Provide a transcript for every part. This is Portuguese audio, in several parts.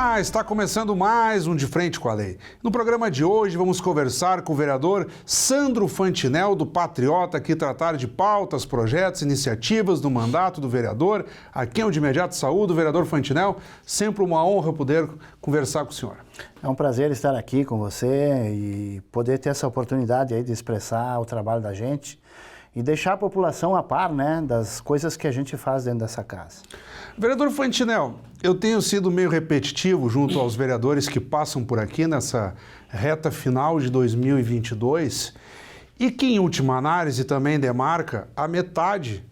Olá, está começando mais um De Frente com a Lei. No programa de hoje vamos conversar com o vereador Sandro Fantinel, do Patriota, que tratar de pautas, projetos, iniciativas do mandato do vereador. A quem eu de imediato saúdo, vereador Fantinel. Sempre uma honra poder conversar com o senhor. É um prazer estar aqui com você e poder ter essa oportunidade aí de expressar o trabalho da gente e deixar a população a par, né, das coisas que a gente faz dentro dessa casa. Vereador Fantinel, eu tenho sido meio repetitivo junto aos vereadores que passam por aqui nessa reta final de 2022 e que, em última análise, também demarca a metade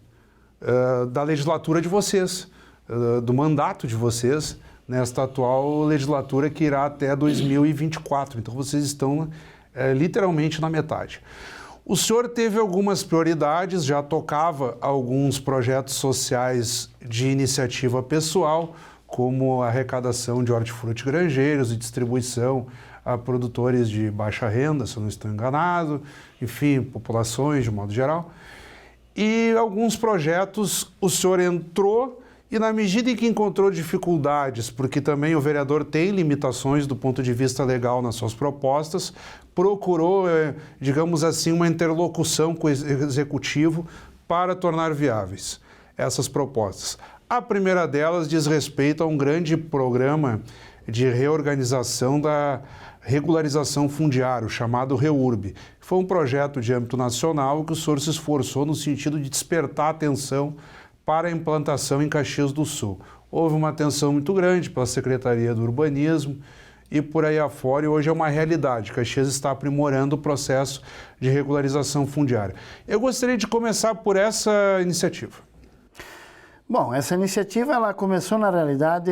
da legislatura de vocês, do mandato de vocês, nesta atual legislatura que irá até 2024. Então, vocês estão literalmente na metade. O senhor teve algumas prioridades, já tocava alguns projetos sociais de iniciativa pessoal, como a arrecadação de hortifruti granjeiros e distribuição a produtores de baixa renda, se eu não estou enganado, enfim, populações de modo geral. E alguns projetos o senhor entrou e, na medida em que encontrou dificuldades, porque também o vereador tem limitações do ponto de vista legal nas suas propostas, procurou, digamos assim, uma interlocução com o executivo para tornar viáveis essas propostas. A primeira delas diz respeito a um grande programa de reorganização da regularização fundiária, chamado REURB. Foi um projeto de âmbito nacional que o senhor se esforçou no sentido de despertar atenção para a implantação em Caxias do Sul. Houve uma atenção muito grande pela Secretaria do Urbanismo e por aí afora, e hoje é uma realidade. Caxias está aprimorando o processo de regularização fundiária. Eu gostaria de começar por essa iniciativa. Bom, essa iniciativa ela começou na realidade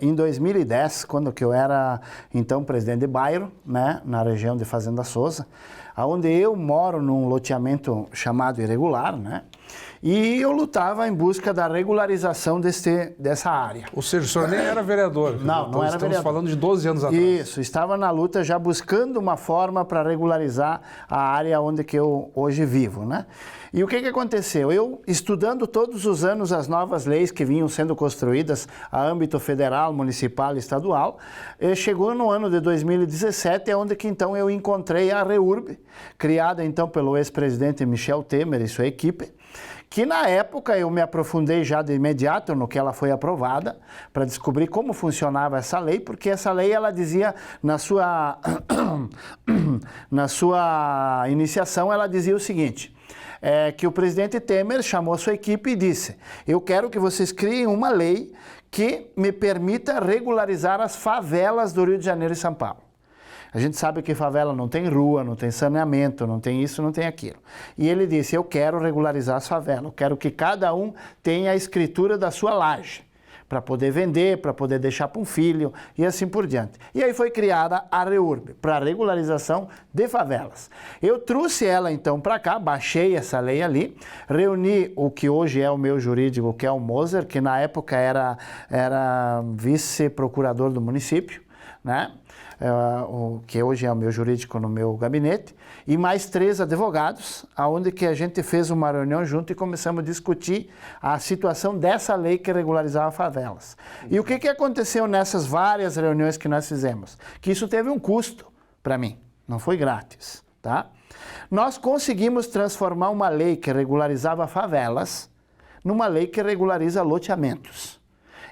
em 2010, quando que eu era então presidente de bairro, né, na região de Fazenda Souza, onde eu moro num loteamento chamado irregular, né? E eu lutava em busca da regularização dessa área. Ou seja, o senhor nem era vereador. Não era vereador. Estamos falando de 12 anos atrás. Isso, estava na luta já buscando uma forma para regularizar a área onde que eu hoje vivo, né? E o que aconteceu? Eu, estudando todos os anos as novas leis que vinham sendo construídas a âmbito federal, municipal e estadual, chegou no ano de 2017, é onde que então eu encontrei a REURB, criada então pelo ex-presidente Michel Temer e sua equipe, que na época eu me aprofundei já de imediato no que ela foi aprovada, para descobrir como funcionava essa lei, porque essa lei ela dizia, na sua iniciação, ela dizia o seguinte, que o presidente Temer chamou sua equipe e disse, eu quero que vocês criem uma lei que me permita regularizar as favelas do Rio de Janeiro e São Paulo. A gente sabe que favela não tem rua, não tem saneamento, não tem isso, não tem aquilo. E ele disse, eu quero regularizar as favelas, eu quero que cada um tenha a escritura da sua laje, para poder vender, para poder deixar para um filho e assim por diante. E aí foi criada a REURB, para regularização de favelas. Eu trouxe ela então para cá, baixei essa lei ali, reuni o que hoje é o meu jurídico, que é o Moser, que na época era vice-procurador do município, né? O que hoje é o meu jurídico no meu gabinete, e mais 3 advogados, onde que a gente fez uma reunião junto e começamos a discutir a situação dessa lei que regularizava favelas. E o que aconteceu nessas várias reuniões que nós fizemos? Que isso teve um custo para mim, não foi grátis, tá? Nós conseguimos transformar uma lei que regularizava favelas numa lei que regulariza loteamentos.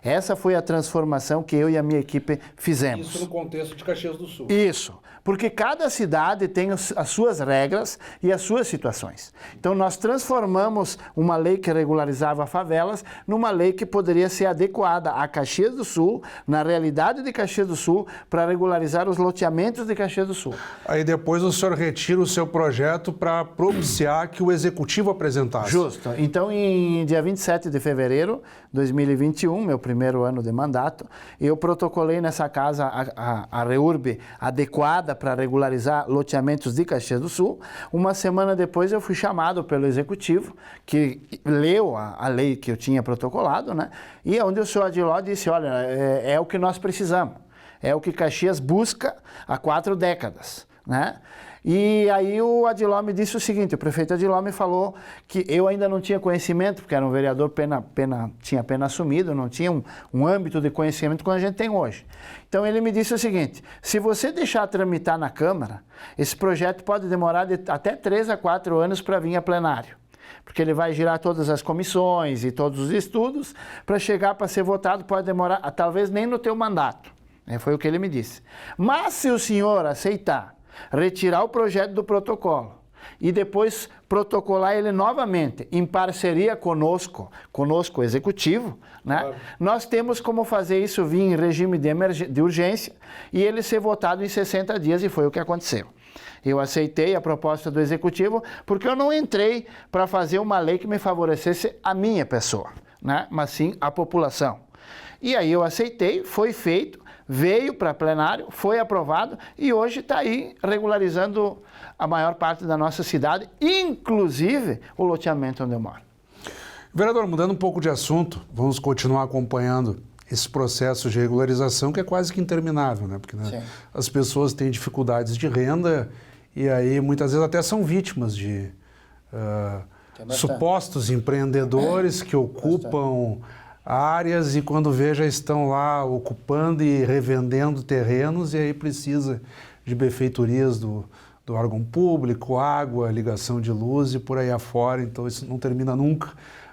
Essa foi a transformação que eu e a minha equipe fizemos. Isso no contexto de Caxias do Sul. Isso, porque cada cidade tem as suas regras e as suas situações. Então nós transformamos uma lei que regularizava favelas numa lei que poderia ser adequada a Caxias do Sul, na realidade de Caxias do Sul, para regularizar os loteamentos de Caxias do Sul. Aí depois o senhor retira o seu projeto para propiciar que o executivo apresentasse. Justo. Então, em dia 27 de fevereiro de 2021, meu primeiro ano de mandato, eu protocolei nessa casa a REURB adequada para regularizar loteamentos de Caxias do Sul. Uma semana depois eu fui chamado pelo executivo, que leu a lei que eu tinha protocolado, né? E onde o senhor Adiló disse, olha, é o que nós precisamos, é o que Caxias busca há 4 décadas, né? E aí o Adiló me disse o seguinte, o prefeito Adiló me falou que eu ainda não tinha conhecimento, porque era um vereador tinha apenas assumido, não tinha um âmbito de conhecimento como a gente tem hoje. Então ele me disse o seguinte, se você deixar tramitar na Câmara, esse projeto pode demorar até 3 a 4 anos para vir a plenário. Porque ele vai girar todas as comissões e todos os estudos, para chegar para ser votado pode demorar, talvez nem no teu mandato. Foi o que ele me disse. Mas se o senhor aceitar retirar o projeto do protocolo e depois protocolar ele novamente em parceria conosco o executivo, né? Claro. Nós temos como fazer isso vir em regime de urgência e ele ser votado em 60 dias e foi o que aconteceu. Eu aceitei a proposta do executivo porque eu não entrei para fazer uma lei que me favorecesse a minha pessoa, né? Mas sim a população. E aí eu aceitei, foi feito, veio para plenário, foi aprovado e hoje está aí regularizando a maior parte da nossa cidade, inclusive o loteamento onde eu moro. Vereador, mudando um pouco de assunto, vamos continuar acompanhando esse processo de regularização que é quase que interminável, né? Porque né, as pessoas têm dificuldades de renda e aí muitas vezes até são vítimas de supostos empreendedores que ocupam áreas e quando vê já estão lá ocupando e revendendo terrenos e aí precisa de benfeitorias do órgão público, água, ligação de luz e por aí afora, então isso não termina nunca,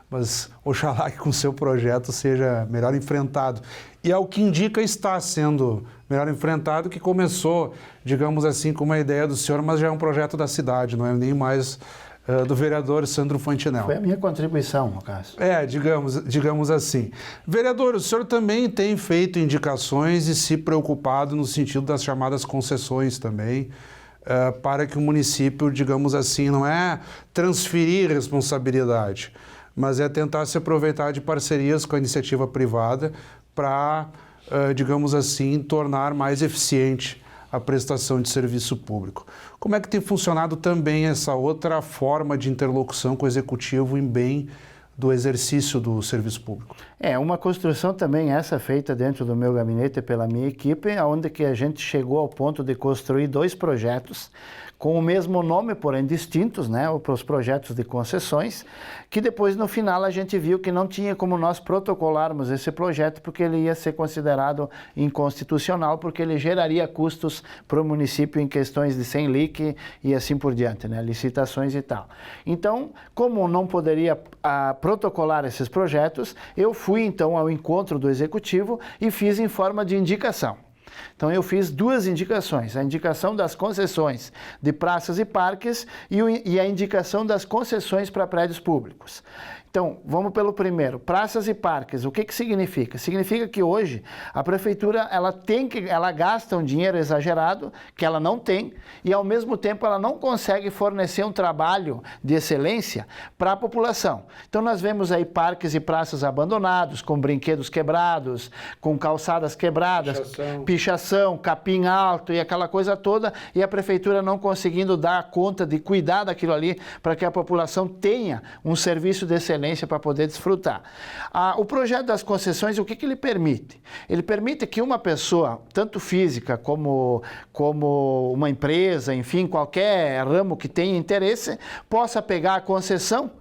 mas oxalá que com o seu projeto seja melhor enfrentado. E ao que indica está sendo melhor enfrentado, que começou, digamos assim, com uma ideia do senhor, mas já é um projeto da cidade, não é nem mais do vereador Sandro Fantinel. Foi a minha contribuição, no caso. Digamos assim. Vereador, o senhor também tem feito indicações e se preocupado no sentido das chamadas concessões também, para que o município, digamos assim, não é transferir responsabilidade, mas é tentar se aproveitar de parcerias com a iniciativa privada para, digamos assim, tornar mais eficiente a prestação de serviço público. Como é que tem funcionado também essa outra forma de interlocução com o executivo em bem do exercício do serviço público? Uma construção também essa feita dentro do meu gabinete pela minha equipe, onde que a gente chegou ao ponto de construir 2 projetos com o mesmo nome, porém distintos, né, para os projetos de concessões, que depois no final a gente viu que não tinha como nós protocolarmos esse projeto porque ele ia ser considerado inconstitucional, porque ele geraria custos para o município em questões de SENLIC e assim por diante, né, licitações e tal. Então, como não poderia protocolar esses projetos, eu fui então ao encontro do executivo e fiz em forma de indicação. Então eu fiz 2 indicações, a indicação das concessões de praças e parques e a indicação das concessões para prédios públicos. Então, vamos pelo primeiro, praças e parques, o que significa? Significa que hoje a prefeitura ela gasta um dinheiro exagerado, que ela não tem, e ao mesmo tempo ela não consegue fornecer um trabalho de excelência para a população. Então nós vemos aí parques e praças abandonados, com brinquedos quebrados, com calçadas quebradas, pichação, capim alto e aquela coisa toda, e a prefeitura não conseguindo dar conta de cuidar daquilo ali para que a população tenha um serviço de excelência para poder desfrutar. O projeto das concessões, o que ele permite? Ele permite que uma pessoa, tanto física como uma empresa, enfim, qualquer ramo que tenha interesse, possa pegar a concessão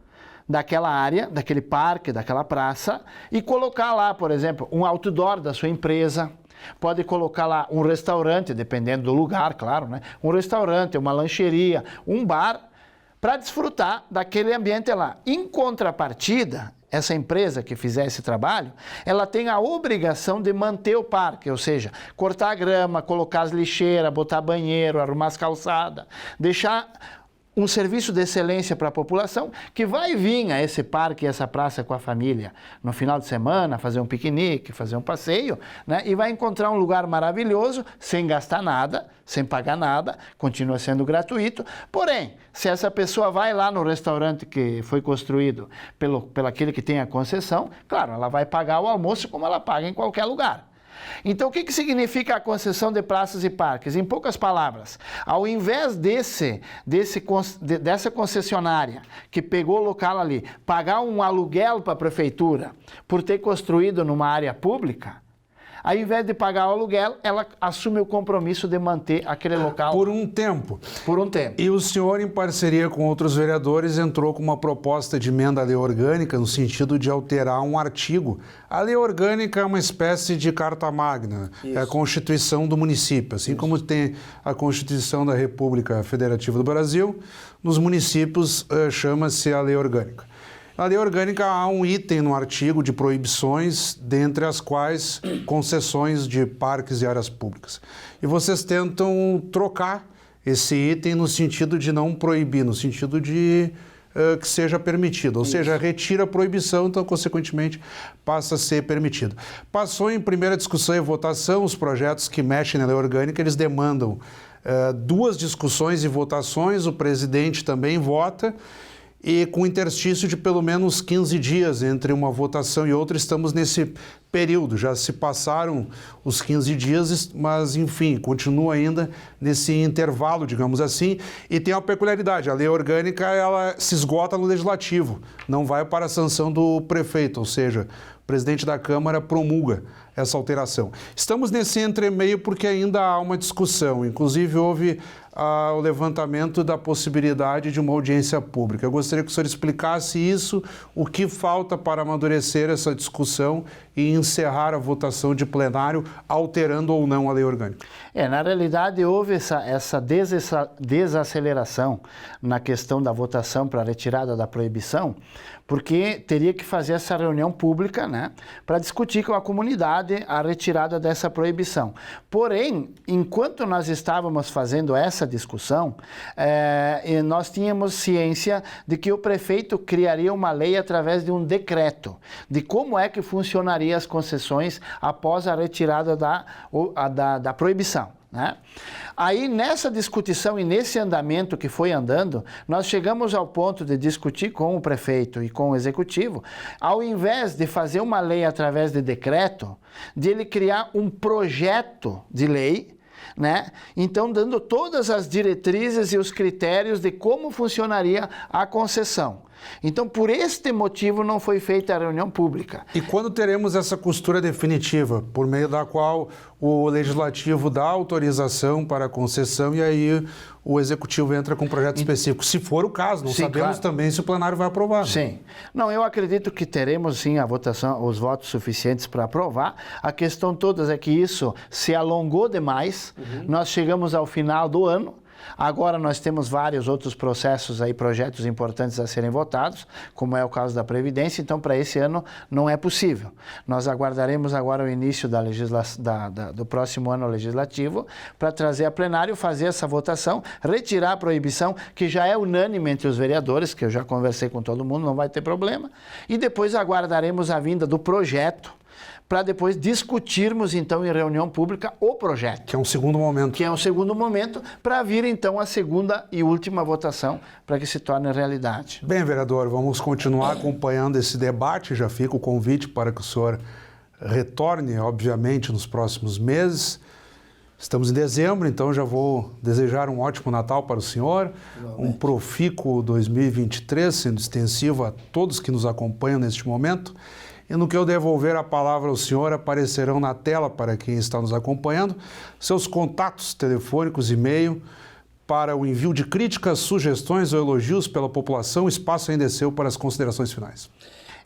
daquela área, daquele parque, daquela praça e colocar lá, por exemplo, um outdoor da sua empresa. Pode colocar lá um restaurante, dependendo do lugar, claro, né? Um restaurante, uma lancheria, um bar, para desfrutar daquele ambiente lá. Em contrapartida, essa empresa que fizer esse trabalho, ela tem a obrigação de manter o parque, ou seja, cortar a grama, colocar as lixeiras, botar banheiro, arrumar as calçadas, deixar um serviço de excelência para a população que vai vir a esse parque e essa praça com a família no final de semana, fazer um piquenique, fazer um passeio, né? E vai encontrar um lugar maravilhoso, sem gastar nada, sem pagar nada, continua sendo gratuito. Porém, se essa pessoa vai lá no restaurante que foi construído pelo aquele que tem a concessão, claro, ela vai pagar o almoço como ela paga em qualquer lugar. Então, o que significa a concessão de praças e parques? Em poucas palavras, ao invés dessa concessionária que pegou o local ali, pagar um aluguel para a prefeitura por ter construído numa área pública, Ao invés de pagar o aluguel, ela assume o compromisso de manter aquele local por um tempo. Por um tempo. E o senhor, em parceria com outros vereadores, entrou com uma proposta de emenda à lei orgânica no sentido de alterar um artigo. A lei orgânica é uma espécie de carta magna, é a Constituição do município. Assim como tem a Constituição da República Federativa do Brasil, nos municípios chama-se a lei orgânica. Na lei orgânica há um item no artigo de proibições, dentre as quais concessões de parques e áreas públicas. E vocês tentam trocar esse item no sentido de não proibir, no sentido de que seja permitido. Ou seja, retira a proibição, então, consequentemente, passa a ser permitido. Passou em primeira discussão e votação os projetos que mexem na lei orgânica, eles demandam 2 discussões e votações, o presidente também vota, e com interstício de pelo menos 15 dias entre uma votação e outra, estamos nesse período. Já se passaram os 15 dias, mas, enfim, continua ainda nesse intervalo, digamos assim, e tem uma peculiaridade. A lei orgânica, ela se esgota no Legislativo, não vai para a sanção do prefeito, ou seja, o presidente da Câmara promulga essa alteração. Estamos nesse entremeio porque ainda há uma discussão, inclusive houve o levantamento da possibilidade de uma audiência pública. Eu gostaria que o senhor explicasse isso, o que falta para amadurecer essa discussão e encerrar a votação de plenário, alterando ou não a lei orgânica. Na realidade, houve essa desaceleração na questão da votação para a retirada da proibição, porque teria que fazer essa reunião pública, né, para discutir com a comunidade a retirada dessa proibição. Porém, enquanto nós estávamos fazendo essa discussão, nós tínhamos ciência de que o prefeito criaria uma lei através de um decreto, de como é que funcionaria as concessões após a retirada da proibição. Né? Aí, nessa discussão e nesse andamento que foi andando, nós chegamos ao ponto de discutir com o prefeito e com o executivo, ao invés de fazer uma lei através de decreto, de ele criar um projeto de lei, né? Então, dando todas as diretrizes e os critérios de como funcionaria a concessão. Então, por este motivo, não foi feita a reunião pública. E quando teremos essa costura definitiva, por meio da qual o Legislativo dá autorização para a concessão e aí o Executivo entra com um projeto específico? Se for o caso, não sabemos também se o plenário vai aprovar. Sim. Não, eu acredito que teremos sim a votação, os votos suficientes para aprovar. A questão toda é que isso se alongou demais. Nós chegamos ao final do ano. Agora nós temos vários outros processos aí, projetos importantes a serem votados, como é o caso da Previdência, então para esse ano não é possível. Nós aguardaremos agora o início do próximo ano legislativo para trazer a plenário, fazer essa votação, retirar a proibição, que já é unânime entre os vereadores, que eu já conversei com todo mundo, não vai ter problema, e depois aguardaremos a vinda do projeto, para depois discutirmos, então, em reunião pública, o projeto. Que é um segundo momento. Que é um segundo momento, para vir, então, a segunda e última votação, para que se torne realidade. Bem, vereador, vamos continuar acompanhando esse debate. Já fica o convite para que o senhor retorne, obviamente, nos próximos meses. Estamos em dezembro, então já vou desejar um ótimo Natal para o senhor, um profícuo 2023, sendo extensivo a todos que nos acompanham neste momento. E no que eu devolver a palavra ao senhor, aparecerão na tela para quem está nos acompanhando seus contatos telefônicos, e-mail, para o envio de críticas, sugestões ou elogios pela população. O espaço ainda é seu para as considerações finais.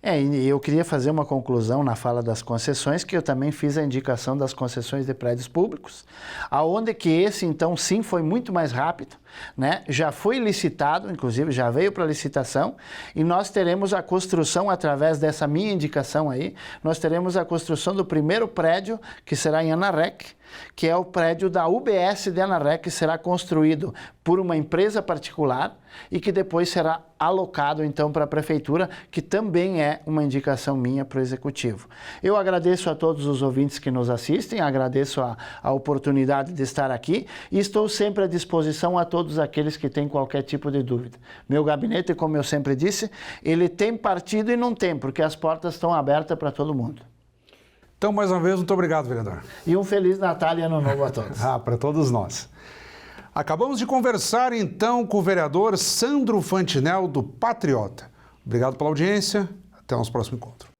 E eu queria fazer uma conclusão na fala das concessões, que eu também fiz a indicação das concessões de prédios públicos, aonde que esse, então, sim, foi muito mais rápido, né? Já foi licitado, inclusive já veio para licitação, e nós teremos a construção, através dessa minha indicação aí, nós teremos a construção do primeiro prédio, que será em Anarec, que é o prédio da UBS de Anarec, que será construído por uma empresa particular e que depois será alocado, então, para a Prefeitura, que também é uma indicação minha para o Executivo. Eu agradeço a todos os ouvintes que nos assistem, agradeço a oportunidade de estar aqui e estou sempre à disposição a todos aqueles que têm qualquer tipo de dúvida. Meu gabinete, como eu sempre disse, ele tem partido e não tem, porque as portas estão abertas para todo mundo. Então, mais uma vez, muito obrigado, vereador. E um Feliz Natal e Ano Novo a todos. Para todos nós. Acabamos de conversar, então, com o vereador Sandro Fantinel, do Patriota. Obrigado pela audiência. Até o nosso próximo encontro.